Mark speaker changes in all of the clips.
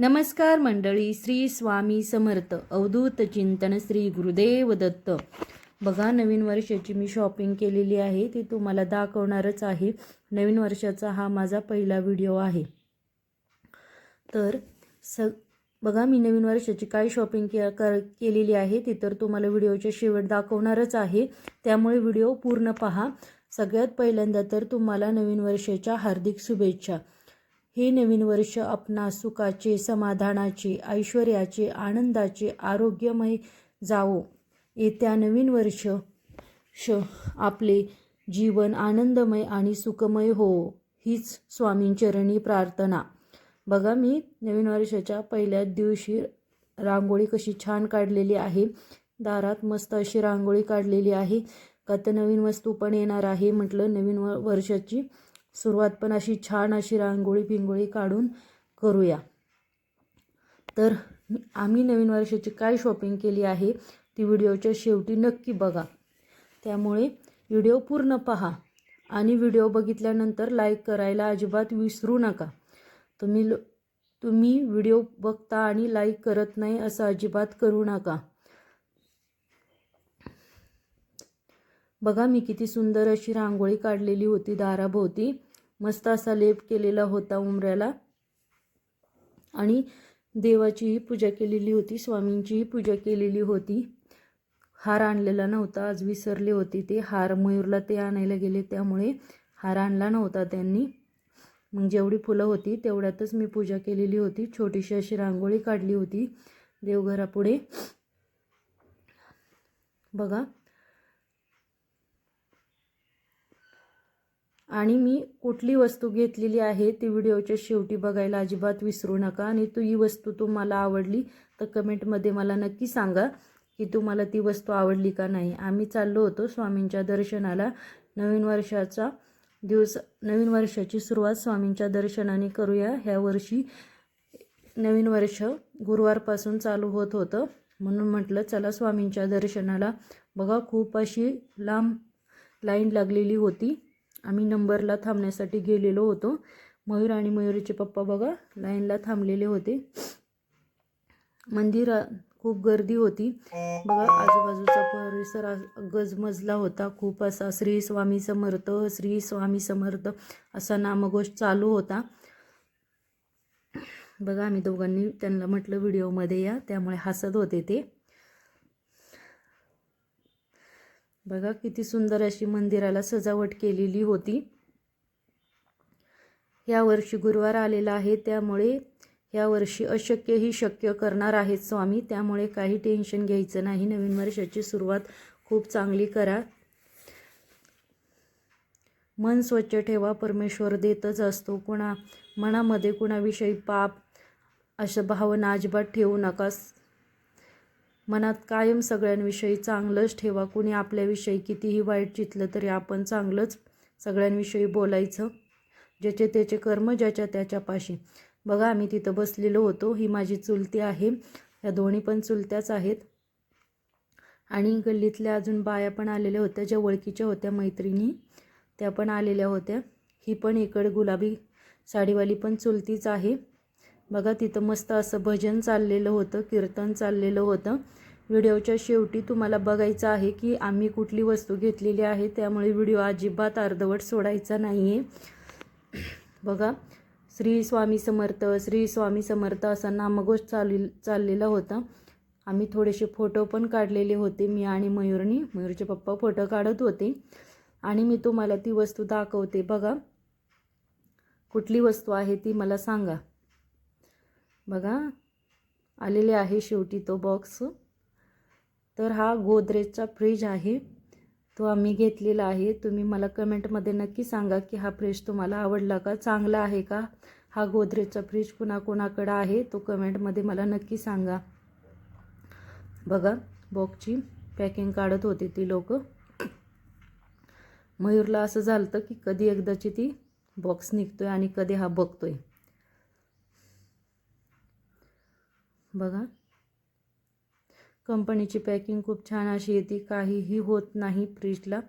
Speaker 1: नमस्कार मंडळी, श्री स्वामी समर्थ. अवधूत चिंतन श्री गुरुदेव दत्त. बघा, नवीन वर्षाची मी शॉपिंग केलेली आहे, ती तुम्हाला दाखवणारच आहे. नवीन वर्षाचा हा माझा पहिला व्हिडिओ आहे. तर बघा, मी नवीन वर्षाची काय शॉपिंग केलेली आहे ती तर तुम्हाला व्हिडिओच्या शेवट दाखवणारच आहे, त्यामुळे व्हिडिओ पूर्ण पहा. सगळ्यात पहिल्यांदा तर तुम्हाला नवीन वर्षाच्या हार्दिक शुभेच्छा. हे नवीन वर्ष आपणास सुखाचे, समाधानाचे, ऐश्वर्याचे, आनंदाचे, आरोग्यमय जावो. येत्या नवीन वर्ष आपले जीवन आनंदमय आणि सुखमय हो, हीच स्वामींचरणी प्रार्थना. बघा, मी नवीन वर्षाच्या पहिल्याच दिवशी रांगोळी कशी छान काढलेली आहे. दारात मस्त अशी रांगोळी काढलेली आहे. का तर नवीन वस्तू पण येणार आहे, म्हटलं नवीन वर्षाची सुरुवात पण अशी छान अशी रांगोळी पिंगोळी काढून करूया. तर आम्ही नवीन वर्षाची काय शॉपिंग केली आहे ती व्हिडिओच्या शेवटी नक्की बघा, त्यामुळे व्हिडिओ पूर्ण पहा. आणि व्हिडिओ बघितल्यानंतर लाईक करायला अजिबात विसरू नका. तुम्ही व्हिडिओ बघता आणि लाईक करत नाही असं अजिबात करू नका. बघा, मी किती सुंदर अशी रांगोळी काढलेली होती. दाराभोवती मस्त असा लेप केलेला होता उंबऱ्याला, आणि देवाचीही पूजा केलेली होती, स्वामींचीही पूजा केलेली होती. हार आणलेला नव्हता, आज विसरले होते ते हार. मयूरला ते आणायला गेले, त्यामुळे हार आणला नव्हता त्यांनी. मग जेवढी फुलं होती तेवढ्यातच मी पूजा केलेली होती. छोटीशी अशी रांगोळी काढली होती देवघरापुढे. बघा, आणि मी कुठली वस्तू घेतलेली आहे ती व्हिडिओच्या शेवटी बघायला अजिबात विसरू नका. आणि ही वस्तू तुम्हाला आवडली तर कमेंटमध्ये मला नक्की सांगा की तुम्हाला ती वस्तू आवडली का नाही. आम्ही चाललो होतो स्वामींच्या दर्शनाला. नवीन वर्षाची सुरुवात स्वामींच्या दर्शनाने करूया. ह्या वर्षी नवीन वर्ष गुरुवारपासून चालू होत होतं, म्हणून म्हटलं चला स्वामींच्या दर्शनाला. बघा, खूप अशी लांब लाईन लागलेली होती. आम्ही नंबरला थांबण्यासाठी गेलेलो होतो. मयूर आणि मयूरचे पप्पा बघा लाईनला थांबलेले होते. मंदिरात खूप गर्दी होती. बघा, आजूबाजूचा परिसर गजमजला होता. खूप असा श्री स्वामी समर्थ, श्री स्वामी समर्थ असा नामघोष चालू होता. बघा, आम्ही दोघांनी त्यांना म्हटलं व्हिडिओमध्ये या, त्यामुळे हसत होते ते. बघा, किती सुंदर अशी मंदिराला सजावट केलेली होती. या वर्षी गुरुवार आलेला आहे, त्यामुळे या वर्षी अशक्यही शक्य करणार आहेत स्वामी, त्यामुळे काही टेन्शन घ्यायचं नाही. नवीन वर्षाची सुरुवात खूप चांगली करा. मन स्वच्छ ठेवा, परमेश्वर देतच असतो. मनामध्ये कुणाविषयी पाप अशा भावना अजिबात ठेवू नका. मनात कायम सगळ्यांविषयी चांगलंच ठेवा. कुणी आपल्याविषयी कितीही वाईट चितलं तरी आपण चांगलंच सगळ्यांविषयी बोलायचं. ज्याचे त्याचे कर्म ज्याच्या त्याच्यापाशी. बघा, आम्ही तिथं बसलेलो होतो. ही माझी चुलती आहे, ह्या दोन्ही पण चुलत्याच आहेत. आणि गल्लीतल्या अजून बाया पण आलेल्या होत्या, ज्या ओळखीच्या होत्या मैत्रिणी, त्या पण आलेल्या होत्या. ही पण इकडे गुलाबी साडीवाली पण चुलतीच आहे. बघा, तिथं मस्त असं भजन चाललेलं होतं, कीर्तन चाललेलं होतं. व्हिडिओच्या शेवटी तुम्हाला बघायचं आहे की आम्ही कुठली वस्तू घेतलेली आहे, त्यामुळे व्हिडिओ अजिबात अर्धवट सोडायचा नाही आहे. बघा, श्री स्वामी समर्थ, श्री स्वामी समर्थ असा नामघोष चाललेला होता. आम्ही थोडेसे फोटो पण काढलेले होते, मी आणि मयूरचे पप्पा फोटो काढत होते. आणि मी तुम्हाला ती वस्तू दाखवते. बघा, कुठली वस्तू आहे ती मला सांगा. बघा, आलेले आहे शेवटी तो बॉक्स. तर हा गोदरेजचा फ्रीज आहे, तो आम्ही घेतलेला आहे. तुम्ही मला कमेंटमध्ये नक्की सांगा की हा फ्रीज तुम्हाला आवडला का, चांगला आहे का. हा गोदरेजचा फ्रीज कुणाकुणाकडे आहे तो कमेंटमध्ये मला नक्की सांगा. बघा, बॉक्सची पॅकिंग काढत होती ती लोक. मयूरला असं झालं की कधी एकदाची ती बॉक्स निघतोय आणि कधी हा बघतोय. बघा, कंपनीची पॅकिंग खूप छान अशी येते, काहीही होत नाही फ्रीजला.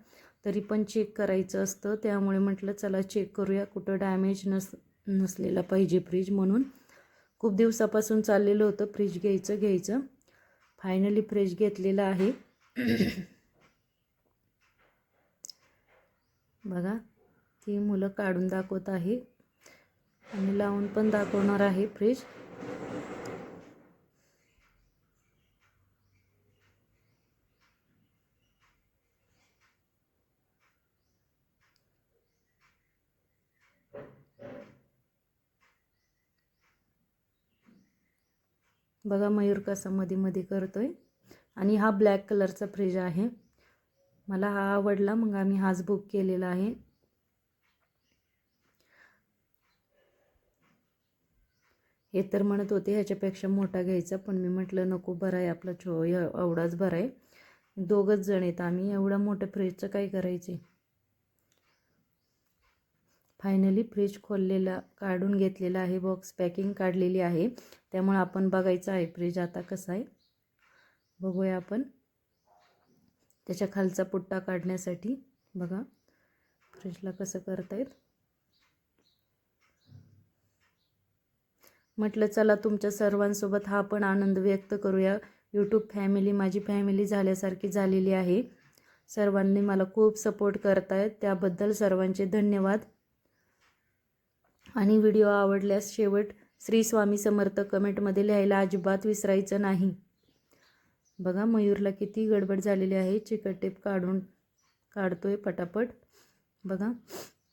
Speaker 1: तरी पण चेक करायचं असतं, त्यामुळे म्हटलं चला चेक करूया, कुठं डॅमेज नसलेला पाहिजे फ्रीज, म्हणून खूप दिवसापासून चाललेलं होतं फ्रीज घ्यायचं. फायनली फ्रीज घेतलेला आहे. बघा, ती मुलं काढून दाखवत आहे आणि लावून पण दाखवणार आहे फ्रीज. बघा मयूर कसा मध्ये मध्ये करतोय. आणि हा ब्लॅक कलरचा फ्रीज आहे. मला हा आवडला, मग आम्ही हाच बुक केलेला आहे. हे तर म्हणत होते ह्याच्यापेक्षा मोठा घ्यायचा, पण मी म्हटलं नको, बरं आहे आपला एवढाच बरं आहे. दोघंच जण आहेत आम्ही, एवढा मोठ्या फ्रीजचं काय करायचे. फायनली फ्रीज खोललेला काढून घेतलेला आहे. बॉक्स पॅकिंग काढलेली आहे, त्यामुळे आपण बघायचं आहे फ्रीज आता कसं आहे. बघूया आपण. त्याच्या खालचा पुट्टा काढण्यासाठी बघा फ्रीजला कसं करतायत. म्हटलं चला तुमच्या सर्वांसोबत हा पण आनंद व्यक्त करूया. यूट्यूब फॅमिली माझी फॅमिली झाल्यासारखी झालेली आहे. सर्वांनी मला खूप सपोर्ट करतायत, त्याबद्दल सर्वांचे धन्यवाद. आणि व्हिडिओ आवडल्यास शेवट श्री स्वामी समर्थ कमेंटमध्ये लिहायला अजिबात विसरायचं नाही. बघा मयूरला किती गडबड झालेली आहे. चिकट टेप काढतोय पटापट. बघा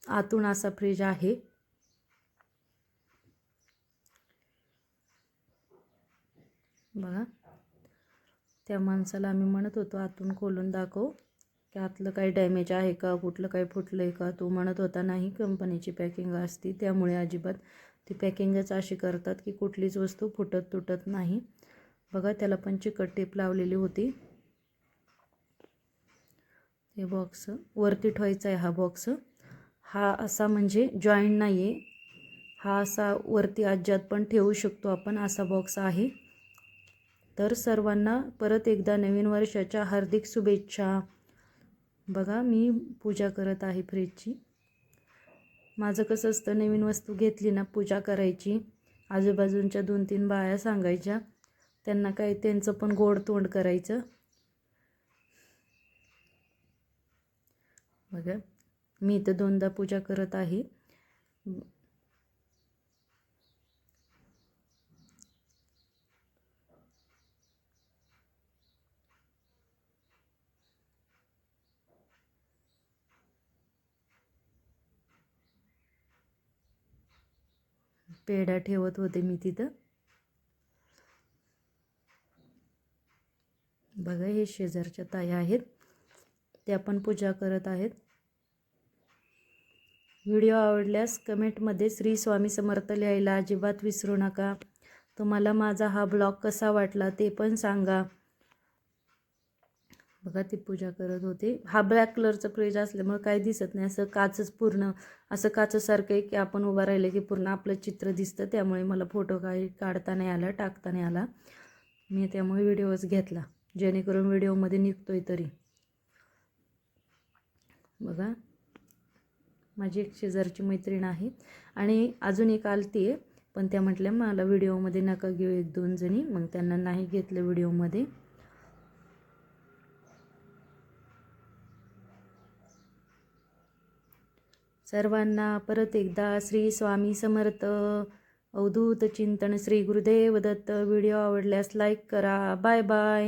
Speaker 1: आतून असा फ्रीज आहे. बघा, त्या माणसाला आम्ही म्हणत होतो आतून खोलून दाखव, की आतलं काही डॅमेज आहे का, कुठलं काही फुटलं आहे का. तो म्हणत होता नाही, कंपनीची पॅकिंग असती, त्यामुळे अजिबात ती पॅकिंगच अशी करतात की कुठलीच वस्तू फुटत तुटत नाही. बघा त्याला पण चिकट टेप लावलेली होती. हे बॉक्स वरती ठेवायचा आहे. हा बॉक्स हा असा म्हणजे जॉईंट नाही आहे, हा असा वरती आज्यात पण ठेवू शकतो आपण, असा बॉक्स आहे. तर सर्वांना परत एकदा नवीन वर्षाच्या हार्दिक शुभेच्छा. बघा मी पूजा करत आहे फ्रीजची. माझं कसं असतं, नवीन वस्तू घेतली ना पूजा करायची. आजूबाजूंच्या 2-3 बाया सांगायच्या, त्यांना काय त्यांचं पण गोड तोंड करायचं. बघा मी इथं 2दा पूजा करत आहे. पेढा ठेवत होते मी तिथं. बघा हे शेजारच्या ताई आहेत, त्या पण पूजा करत आहेत. व्हिडिओ आवडल्यास कमेंटमध्ये श्री स्वामी समर्थ लिहायला अजिबात विसरू नका. तुम्हाला माझा हा ब्लॉग कसा वाटला ते पण सांगा. बघा ती पूजा करत होते. हा ब्लॅक कलरचा फ्रीज असल्यामुळे काही दिसत नाही, असं काचच पूर्ण असं काचसारखं आहे की आपण उभा राहिलं की पूर्ण आपलं चित्र दिसतं. त्यामुळे मला फोटो काही काढता नाही आला, टाकता नाही आला. मी त्यामुळे व्हिडिओच घेतला, जेणेकरून व्हिडिओमध्ये निघतोय तरी. बघा माझी एक शेजारची मैत्रीण आहे आणि अजून एक आलती आहे, पण त्या म्हटल्या मला व्हिडिओमध्ये नका घेऊ 1-2 जणी, मग त्यांना नाही घेतलं व्हिडिओमध्ये. सर्वांना परत एकदा श्री स्वामी समर्थ. अवधूत चिंतन. श्री गुरुदेव दत्त. व्हिडिओ आवडल्यास लाईक करा. Bye bye.